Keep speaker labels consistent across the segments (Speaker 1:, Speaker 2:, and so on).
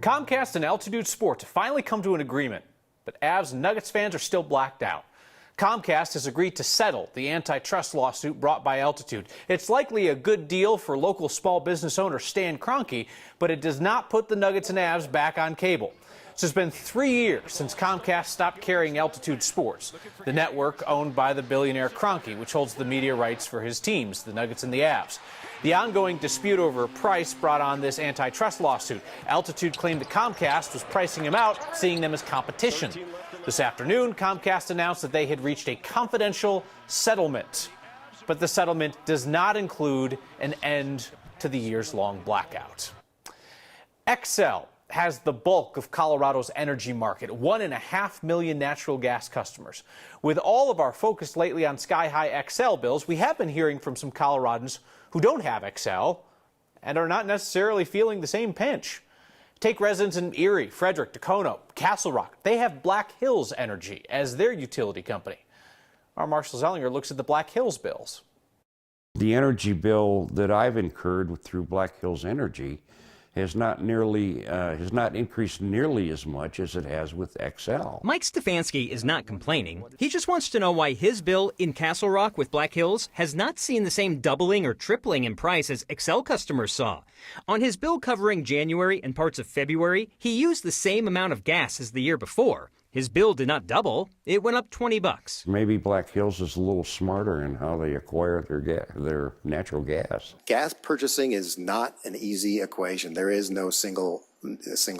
Speaker 1: Comcast and Altitude Sports have finally come to an agreement, but Avs and Nuggets fans are still blacked out. Comcast has agreed to settle the antitrust lawsuit brought by Altitude. It's likely a good deal for local small business owner Stan Kroenke, but it does not put the Nuggets and Avs back on cable. So it's been 3 years since Comcast stopped carrying Altitude Sports, the network owned by the billionaire Kroenke, which holds the media rights for his teams, the Nuggets and the Avs. The ongoing dispute over price brought on this antitrust lawsuit. Altitude claimed that Comcast was pricing them out, seeing them as competition. This afternoon, Comcast announced that they had reached a confidential settlement. But the settlement does not include an end to the years-long blackout. Xcel has the bulk of Colorado's energy market, 1.5 million natural gas customers. With all of our focus lately on sky-high Xcel bills, we have been hearing from some Coloradans who don't have Xcel and are not necessarily feeling the same pinch. Take residents in Erie, Frederick, Tacoma, Castle Rock. They have Black Hills Energy as their utility company. Our Marshall Zellinger looks at the Black Hills bills.
Speaker 2: The energy bill that I've incurred through Black Hills Energy has not increased nearly as much as it has with Xcel.
Speaker 3: Mike Stefanski is not complaining. He just wants to know why his bill in Castle Rock with Black Hills has not seen the same doubling or tripling in price as Xcel customers saw. On his bill covering January and parts of February, he used the same amount of gas as the year before. His bill did not double. It went up $20.
Speaker 2: Maybe Black Hills is a little smarter in how they acquire their natural gas.
Speaker 4: Gas purchasing is not an easy equation. There is no single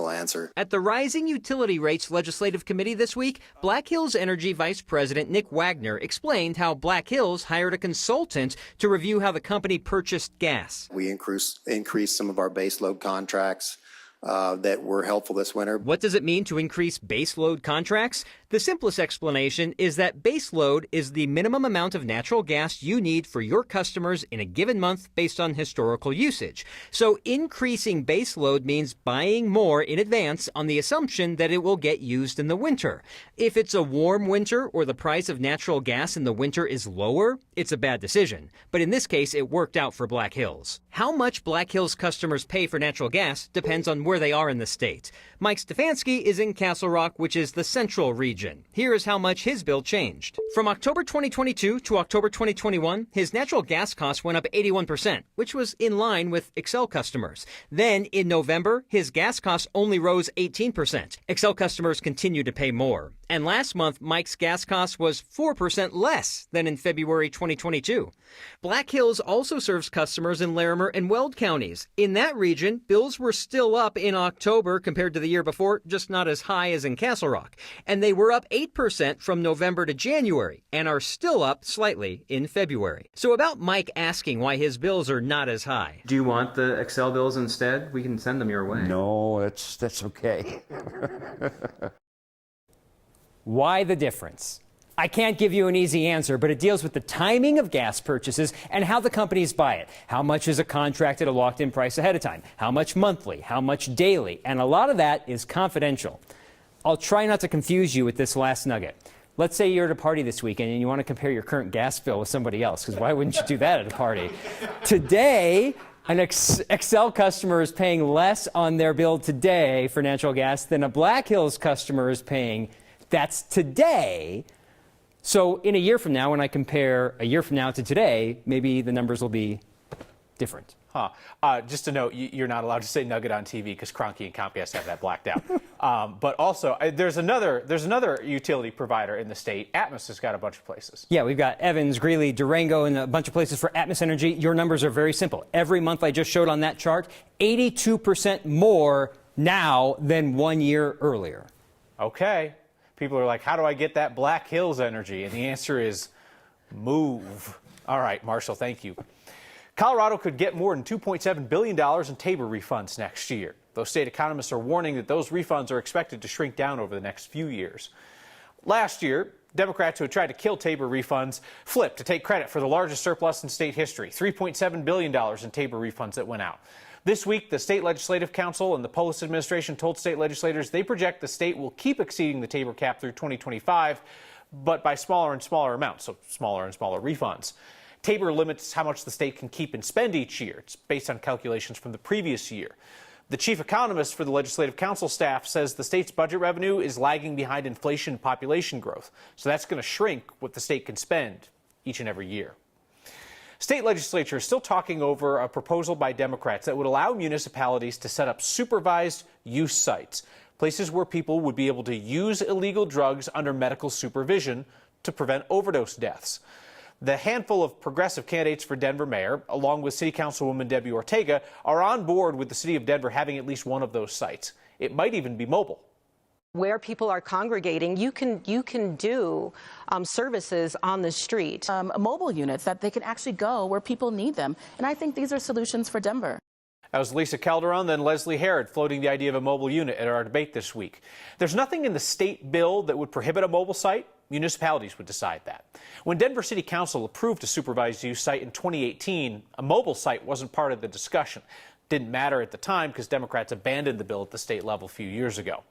Speaker 4: answer.
Speaker 3: At the Rising Utility Rates Legislative Committee this week, Black Hills Energy Vice President Nick Wagner explained how Black Hills hired a consultant to review how the company purchased gas.
Speaker 4: We increased some of our baseload contracts that were helpful this winter.
Speaker 3: What does it mean to increase baseload contracts? The simplest explanation is that baseload is the minimum amount of natural gas you need for your customers in a given month based on historical usage. So increasing baseload means buying more in advance on the assumption that it will get used in the winter. If it's a warm winter or the price of natural gas in the winter is lower, it's a bad decision. But in this case, it worked out for Black Hills. How much Black Hills customers pay for natural gas depends on where they are in the state. Mike Stefanski is in Castle Rock, which is the central region. Here is how much his bill changed. From October 2022 to October 2021, his natural gas costs went up 81%, which was in line with Xcel customers. Then in November, his gas costs only rose 18%. Xcel customers continue to pay more. And last month, Mike's gas cost was 4% less than in February 2022. Black Hills also serves customers in Larimer and Weld counties. In that region, bills were still up in October compared to the year before, just not as high as in Castle Rock. And they were up 8% from November to January and are still up slightly in February. So about Mike asking why his bills are not as high.
Speaker 5: Do you want the Xcel bills instead? We can send them your way.
Speaker 2: No, that's okay.
Speaker 6: Why the difference? I can't give you an easy answer, but it deals with the timing of gas purchases and how the companies buy it. How much is a contract at a locked-in price ahead of time? How much monthly? How much daily? And a lot of that is confidential. I'll try not to confuse you with this last nugget. Let's say you're at a party this weekend and you want to compare your current gas bill with somebody else, because why wouldn't you do that at a party? Today, an Xcel customer is paying less on their bill today for natural gas than a Black Hills customer is paying. That's today. So in a year from now, when I compare a year from now to today, maybe the numbers will be different.
Speaker 1: Just a note, you're not allowed to say Nugget on TV because Kroenke and Comcast have that blacked out. But also, there's another utility provider in the state. Atmos has got a bunch of places.
Speaker 6: Yeah, we've got Evans, Greeley, Durango, and a bunch of places for Atmos Energy. Your numbers are very simple. Every month I just showed on that chart, 82% more now than 1 year earlier.
Speaker 1: Okay. People are like, how do I get that Black Hills Energy? And the answer is move. All right, Marshall, thank you. Colorado could get more than $2.7 billion in Tabor refunds next year, though state economists are warning that those refunds are expected to shrink down over the next few years. Last year, Democrats who had tried to kill Tabor refunds flipped to take credit for the largest surplus in state history, $3.7 billion in Tabor refunds that went out. This week, the State Legislative Council and the Polis administration told state legislators they project the state will keep exceeding the Tabor cap through 2025, but by smaller and smaller amounts, so smaller and smaller refunds. Tabor limits how much the state can keep and spend each year. It's based on calculations from the previous year. The chief economist for the Legislative Council staff says the state's budget revenue is lagging behind inflation and population growth. So that's going to shrink what the state can spend each and every year. State legislature is still talking over a proposal by Democrats that would allow municipalities to set up supervised use sites, places where people would be able to use illegal drugs under medical supervision to prevent overdose deaths. The handful of progressive candidates for Denver mayor, along with City Councilwoman Debbie Ortega, are on board with the city of Denver having at least one of those sites. It might even be mobile.
Speaker 7: Where people are congregating, you can do services on the street.
Speaker 8: Mobile units that they can actually go where people need them. And I think these are solutions for Denver.
Speaker 1: That was Lisa Calderon, then Leslie Herod, floating the idea of a mobile unit at our debate this week. There's nothing in the state bill that would prohibit a mobile site. Municipalities would decide that. When Denver City Council approved a supervised use site in 2018, a mobile site wasn't part of the discussion. Didn't matter at the time because Democrats abandoned the bill at the state level a few years ago.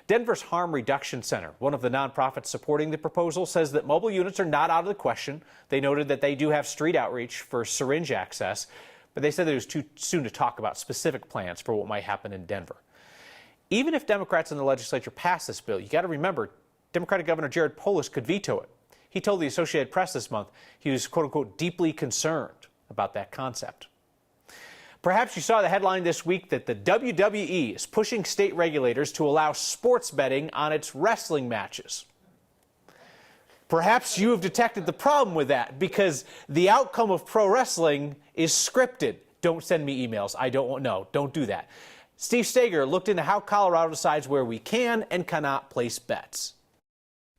Speaker 1: Denver's Harm Reduction Center, one of the nonprofits supporting the proposal, says that mobile units are not out of the question. They noted that they do have street outreach for syringe access, but they said that it was too soon to talk about specific plans for what might happen in Denver. Even if Democrats in the legislature pass this bill, you got to remember, Democratic Governor Jared Polis could veto it. He told the Associated Press this month he was, quote unquote, deeply concerned about that concept. Perhaps you saw the headline this week that the WWE is pushing state regulators to allow sports betting on its wrestling matches. Perhaps you have detected the problem with that because the outcome of pro wrestling is scripted. Don't send me emails. I don't know. Don't do that. Steve Steger looked into how Colorado decides where we can and cannot place bets.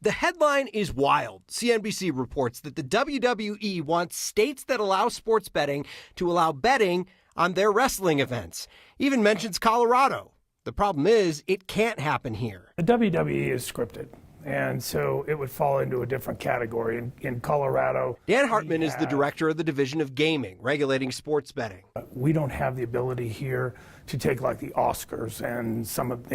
Speaker 9: The headline is wild. CNBC reports that the WWE wants states that allow sports betting to allow betting on their wrestling events. Even mentions Colorado. The problem is it can't happen here.
Speaker 10: The WWE is scripted, and so it would fall into a different category. In Colorado,
Speaker 9: Dan Hartman is the director of the Division of Gaming, regulating sports betting.
Speaker 10: We don't have the ability here to take like the Oscars and some of,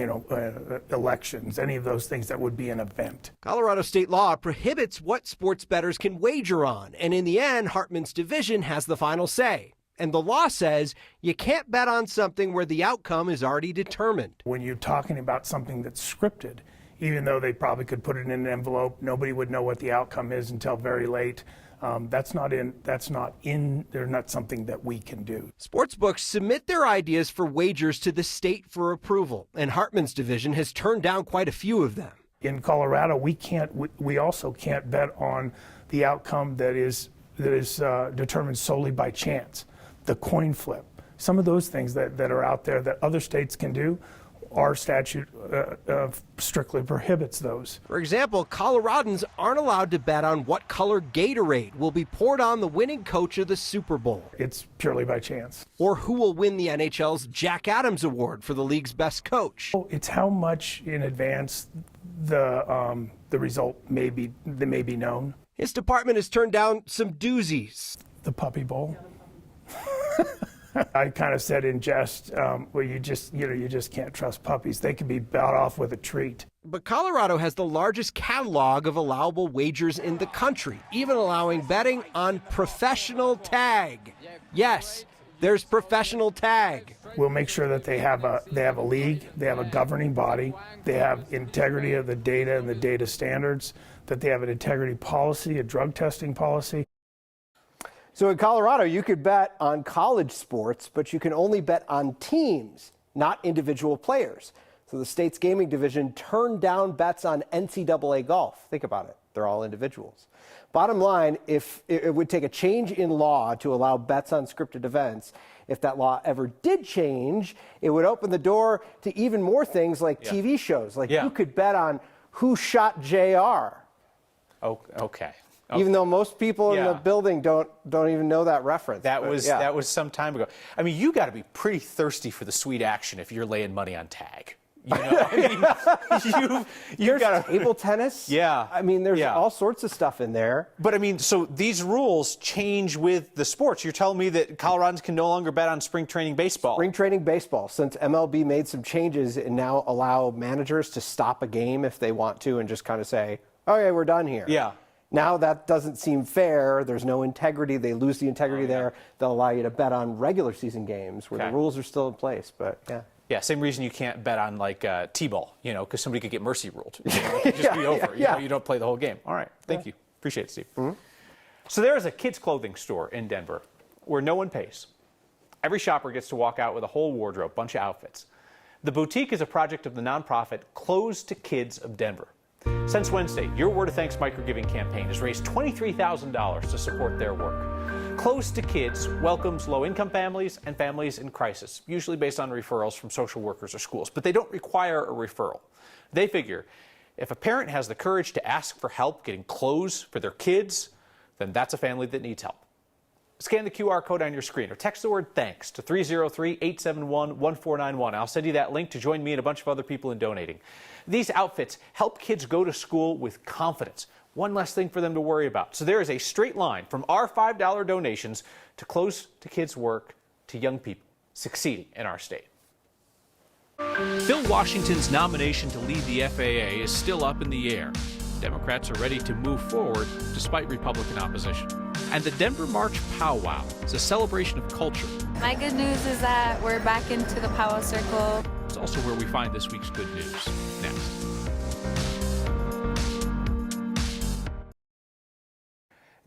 Speaker 10: elections, any of those things that would be an event.
Speaker 9: Colorado state law prohibits what sports bettors can wager on, and in the end, Hartman's division has the final say. And the law says you can't bet on something where the outcome is already determined.
Speaker 10: When you're talking about something that's scripted, even though they probably could put it in an envelope, nobody would know what the outcome is until very late. They're not something that we can do.
Speaker 9: Sportsbooks submit their ideas for wagers to the state for approval, and Hartman's division has turned down quite a few of them.
Speaker 10: In Colorado, we also can't bet on the outcome that is determined solely by chance. The coin flip, some of those things that are out there that other states can do, our statute strictly prohibits those.
Speaker 9: For example, Coloradans aren't allowed to bet on what color Gatorade will be poured on the winning coach of the Super Bowl.
Speaker 10: It's purely by chance.
Speaker 9: Or who will win the NHL's Jack Adams Award for the league's best coach.
Speaker 10: It's how much in advance the result may be known.
Speaker 9: His department has turned down some doozies.
Speaker 10: The Puppy Bowl. I kind of said in jest, well, you just can't trust puppies. They can be bought off with a treat.
Speaker 9: But Colorado has the largest catalog of allowable wagers in the country, even allowing betting on professional tag. Yes, there's professional tag.
Speaker 10: We'll make sure that they have a league, they have a governing body, they have integrity of the data and the data standards, that they have an integrity policy, a drug testing policy.
Speaker 11: So in Colorado, you could bet on college sports, but you can only bet on teams, not individual players. So the state's gaming division turned down bets on NCAA golf. Think about it. They're all individuals. Bottom line, if it would take a change in law to allow bets on scripted events, if that law ever did change, it would open the door to even more things like TV shows. Like you could bet on who shot JR.
Speaker 1: Oh, okay.
Speaker 11: Even though most people in the building don't even know that reference.
Speaker 1: That was some time ago. I mean, you got to be pretty thirsty for the sweet action if you're laying money on tag. You know, I mean, you've got
Speaker 11: table tennis.
Speaker 1: Yeah.
Speaker 11: I mean, there's all sorts of stuff in there.
Speaker 1: But I mean, so these rules change with the sports. You're telling me that Coloradans can no longer bet on spring training baseball.
Speaker 11: Spring training baseball, since MLB made some changes and now allow managers to stop a game if they want to and just kind of say, okay, we're done here.
Speaker 1: Yeah.
Speaker 11: Now that doesn't seem fair. There's no integrity. They lose the integrity there. They'll allow you to bet on regular season games where the rules are still in place. But yeah.
Speaker 1: Yeah, same reason you can't bet on like T-ball, because somebody could get mercy ruled. It could just be over. You don't play the whole game. All right, thank you. Appreciate it, Steve. So there is a kids' clothing store in Denver where no one pays. Every shopper gets to walk out with a whole wardrobe, bunch of outfits. The boutique is a project of the nonprofit Closed to Kids of Denver. Since Wednesday, Your Word of Thanks microgiving campaign has raised $23,000 to support their work. Closed to Kids welcomes low-income families and families in crisis, usually based on referrals from social workers or schools, but they don't require a referral. They figure if a parent has the courage to ask for help getting clothes for their kids, then that's a family that needs help. Scan the QR code on your screen or text the word THANKS to 303-871-1491. I'll send you that link to join me and a bunch of other people in donating. These outfits help kids go to school with confidence. One less thing for them to worry about. So there is a straight line from our $5 donations to Close to Kids' work to young people succeeding in our state.
Speaker 12: Phil Washington's nomination to lead the FAA is still up in the air. Democrats are ready to move forward despite Republican opposition. And the Denver March Powwow is a celebration of culture.
Speaker 13: My good news is that we're back into the powwow circle.
Speaker 12: It's also where we find this week's good news. Next.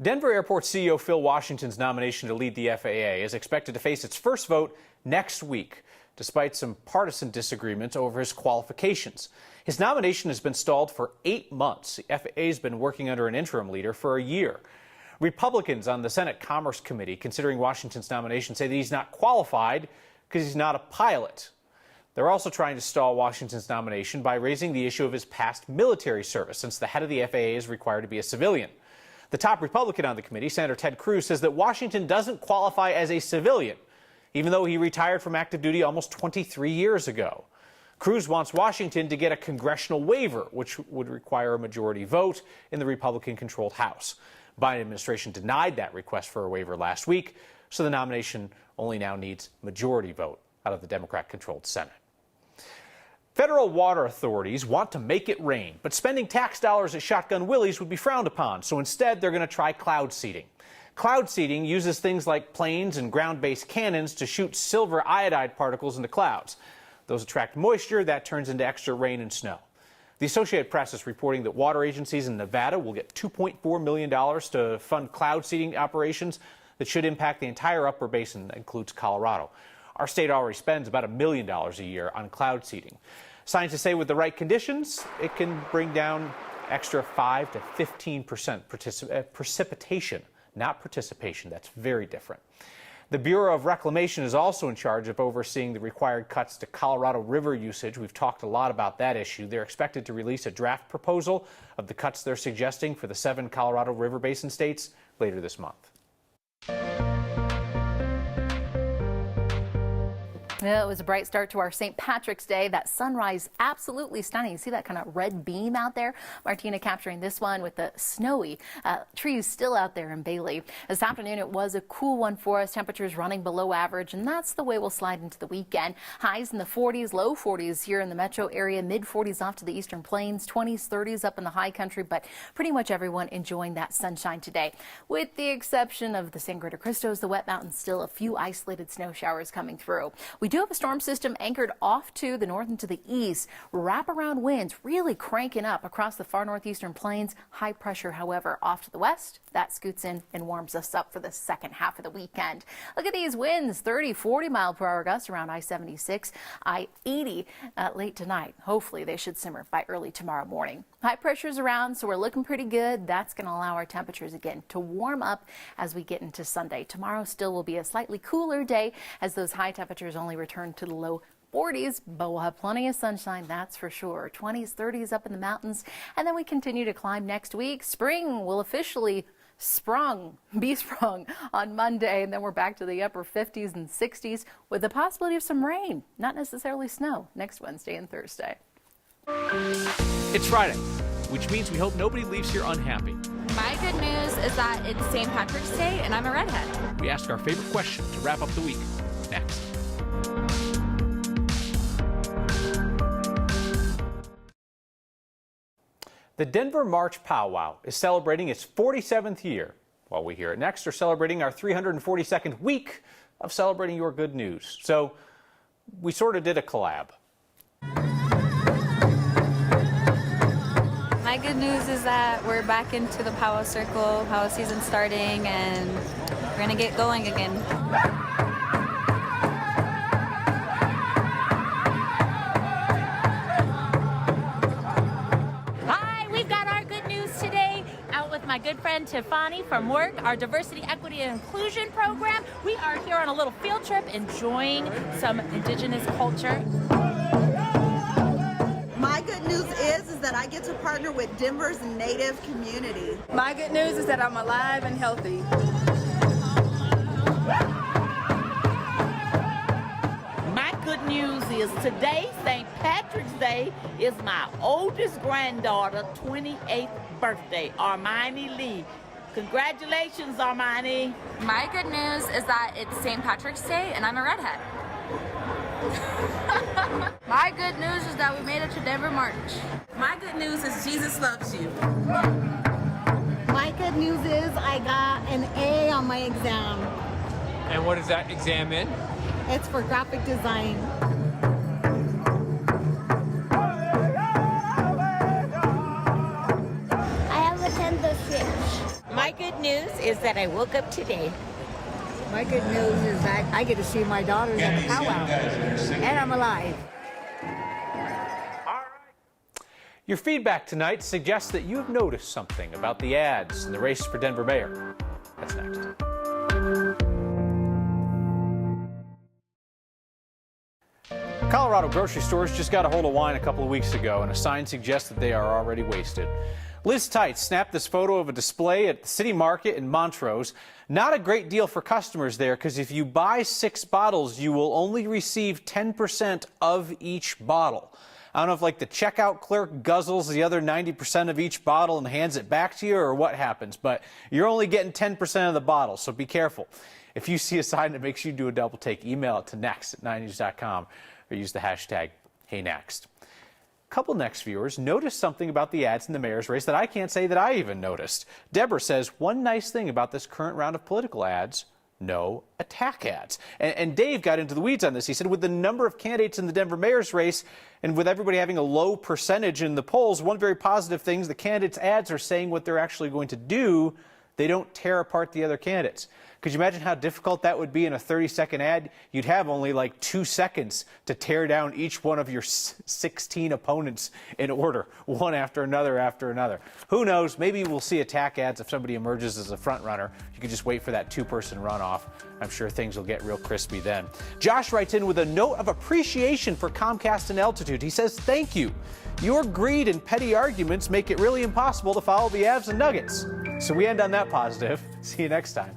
Speaker 1: Denver Airport CEO Phil Washington's nomination to lead the FAA is expected to face its first vote next week, despite some partisan disagreements over his qualifications. His nomination has been stalled for 8 months. The FAA has been working under an interim leader for a year. Republicans on the Senate Commerce Committee considering Washington's nomination say that he's not qualified because he's not a pilot. They're also trying to stall Washington's nomination by raising the issue of his past military service, since the head of the FAA is required to be a civilian. The top Republican on the committee, Senator Ted Cruz, says that Washington doesn't qualify as a civilian, even though he retired from active duty almost 23 years ago. Cruz wants Washington to get a congressional waiver, which would require a majority vote in the Republican-controlled House. The Biden administration denied that request for a waiver last week, so the nomination only now needs majority vote out of the Democrat-controlled Senate. Federal water authorities want to make it rain, but spending tax dollars at Shotgun Willie's would be frowned upon, so instead they're going to try cloud seeding. Cloud seeding uses things like planes and ground-based cannons to shoot silver iodide particles into clouds. Those attract moisture that turns into extra rain and snow. The Associated Press is reporting that water agencies in Nevada will get $2.4 million to fund cloud seeding operations that should impact the entire upper basin that includes Colorado. Our state already spends about $1 million a year on cloud seeding. Scientists say with the right conditions, it can bring down extra 5 to 15% precipitation, not participation. That's very different. The Bureau of Reclamation is also in charge of overseeing the required cuts to Colorado River usage. We've talked a lot about that issue. They're expected to release a draft proposal of the cuts they're suggesting for the 7 Colorado River Basin states later this month.
Speaker 14: Well, it was a bright start to our St. Patrick's Day. That sunrise, absolutely stunning. You see that kind of red beam out there? Martina capturing this one with the snowy trees still out there in Bailey. This afternoon, it was a cool one for us. Temperatures running below average, and that's the way we'll slide into the weekend. Highs in the 40s, low 40s here in the metro area, mid 40s off to the eastern plains, 20s, 30s up in the high country, but pretty much everyone enjoying that sunshine today, with the exception of the San Grito Cristos, the Wet Mountains, still a few isolated snow showers coming through. We do have a storm system anchored off to the north and to the east. Wraparound winds really cranking up across the far northeastern plains. High pressure, however, off to the west. That scoots in and warms us up for the second half of the weekend. Look at these winds, 30, 40 mile per hour gusts around I-76, I-80 late tonight. Hopefully they should simmer by early tomorrow morning. High pressure's around, so we're looking pretty good. That's going to allow our temperatures again to warm up as we get into Sunday. Tomorrow still will be a slightly cooler day as those high temperatures only return to the low 40s, but we'll have plenty of sunshine, that's for sure. 20s, 30s up in the mountains, and then we continue to climb next week. Spring will officially be sprung on Monday, and then we're back to the upper 50s and 60s with the possibility of some rain, not necessarily snow, next Wednesday and Thursday.
Speaker 12: It's Friday, which means we hope nobody leaves here unhappy.
Speaker 13: My good news is that it's St. Patrick's Day and I'm a redhead.
Speaker 12: We ask our favorite question to wrap up the week next.
Speaker 1: The Denver March Powwow is celebrating its 47th year. While we here at Next are celebrating our 342nd week of celebrating your good news. So we sort of did a collab.
Speaker 13: My good news is that we're back into the Powwow Circle, Powwow season starting, and we're going to get going again.
Speaker 15: Hi, we've got our good news today. Out with my good friend Tiffany from work, our Diversity, Equity, and Inclusion program. We are here on a little field trip enjoying some indigenous culture.
Speaker 16: My good news is that I get to partner with Denver's Native community.
Speaker 17: My good news is that I'm alive and healthy.
Speaker 18: My good news is today, St. Patrick's Day, is my oldest granddaughter's 28th birthday, Armani Lee. Congratulations, Armani.
Speaker 13: My good news is that it's St. Patrick's Day and I'm a redhead. My good news is that we made it to Denver March.
Speaker 17: My good news is Jesus loves you.
Speaker 19: My good news is I got an A on my exam.
Speaker 20: And what is that exam in?
Speaker 19: It's for graphic design.
Speaker 21: I have attended the fish.
Speaker 22: My good news is that I woke up today.
Speaker 19: My good news is that I get to see my daughters at the powwow, and I'm alive.
Speaker 1: Your feedback tonight suggests that you have noticed something about the ads in the race for Denver mayor. That's next. Colorado grocery stores just got a hold of wine a couple of weeks ago, and a sign suggests that they are already wasted. Liz Tights snapped this photo of a display at the City Market in Montrose. Not a great deal for customers there, because if you buy 6 bottles, you will only receive 10% of each bottle. I don't know if like the checkout clerk guzzles the other 90% of each bottle and hands it back to you or what happens, but you're only getting 10% of the bottle, so be careful. If you see a sign that makes you do a double take, email it to next@9news.com or use the hashtag #HeyNext. Couple Next viewers noticed something about the ads in the mayor's race that I can't say that I even noticed. Deborah says one nice thing about this current round of political ads: no attack ads. And Dave got into the weeds on this. He said with the number of candidates in the Denver mayor's race and with everybody having a low percentage in the polls, one very positive thing is the candidates' ads are saying what they're actually going to do. They don't tear apart the other candidates. Could you imagine how difficult that would be in a 30-second ad? You'd have only like 2 seconds to tear down each one of your 16 opponents in order, one after another. Who knows? Maybe we'll see attack ads if somebody emerges as a front runner. You can just wait for that 2-person runoff. I'm sure things will get real crispy then. Josh writes in with a note of appreciation for Comcast and Altitude. He says, thank you. Your greed and petty arguments make it really impossible to follow the Avs and Nuggets. So we end on that positive. See you next time.